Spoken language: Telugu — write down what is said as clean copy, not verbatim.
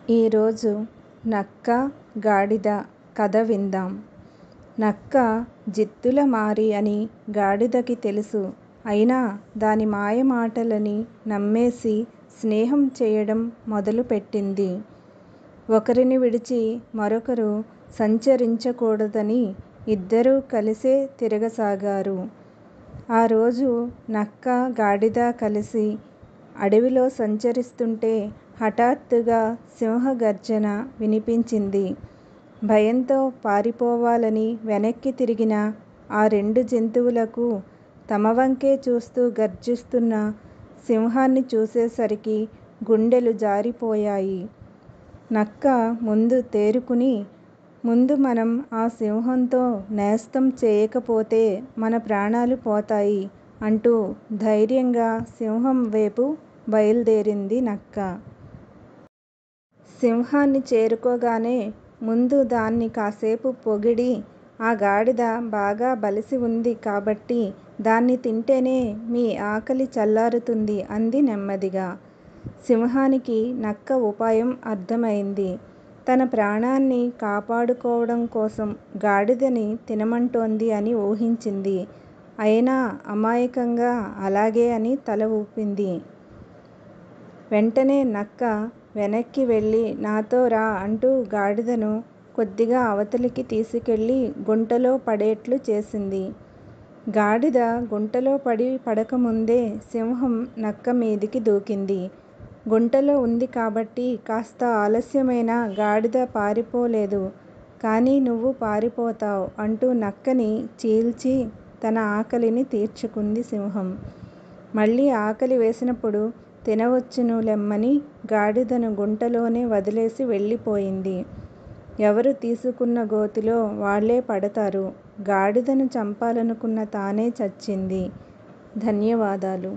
ఈరోజు నక్క గాడిద కథ విందాం. నక్క జిత్తుల మారి అని గాడిదకి తెలుసు. అయినా దాని మాయ మాటలని నమ్మేసి స్నేహం చేయడం మొదలుపెట్టింది. ఒకరిని విడిచి మరొకరు సంచరించకూడదని ఇద్దరూ కలిసే తిరగసాగారు. ఆ రోజు నక్క గాడిద కలిసి అడవిలో సంచరిస్తుంటే హఠాత్తుగా సింహగర్జన వినిపించింది. భయంతో పారిపోవాలని వెనక్కి తిరిగిన ఆ రెండు జంతువులకు తమవంకే చూస్తూ గర్జిస్తున్న సింహాన్ని చూసేసరికి గుండెలు జారిపోయాయి. నక్క ముందు తేరుకుని, ముందు మనం ఆ సింహంతో నేస్తం చేయకపోతే మన ప్రాణాలు పోతాయి అంటూ ధైర్యంగా సింహం వైపు బయలుదేరింది నక్క. సింహాన్ని చేరుకోగానే ముందు దాన్ని కాసేపు పొగిడి, ఆ గాడిద బాగా బలిసి ఉంది కాబట్టి దాన్ని తింటేనే మీ ఆకలి చల్లారుతుంది అంది నెమ్మదిగా. సింహానికి నక్క ఉపాయం అర్థమైంది. తన ప్రాణాన్ని కాపాడుకోవడం కోసం గాడిదని తినమంటోంది అని ఊహించింది. అయినా అమాయకంగా అలాగే అని తల ఊపింది. వెంటనే నక్క వెనక్కి వెళ్ళి నాతో రా అంటూ గాడిదను కొద్దిగా అవతలికి తీసుకెళ్ళి గుంటలో పడేట్లు చేసింది. గాడిద గుంటలో పడకముందే సింహం నక్క మీదికి దూకింది. గుంటలో ఉంది కాబట్టి కాస్త ఆలస్యమైనా గాడిద పారిపోలేదు. కానీ నువ్వు పారిపోతావ్ అంటూ నక్కని చీల్చి తన ఆకలిని తీర్చుకుంది సింహం. మళ్ళీ ఆకలి వేసినప్పుడు తినవచ్చును లెమ్మని గాడిదను గుంటలోనే వదిలేసి వెళ్ళిపోయింది. ఎవరు తీసుకున్న గోతిలో వాళ్ళే పడతారు. గాడిదను చంపాలనుకున్న తానే చచ్చింది. ధన్యవాదాలు.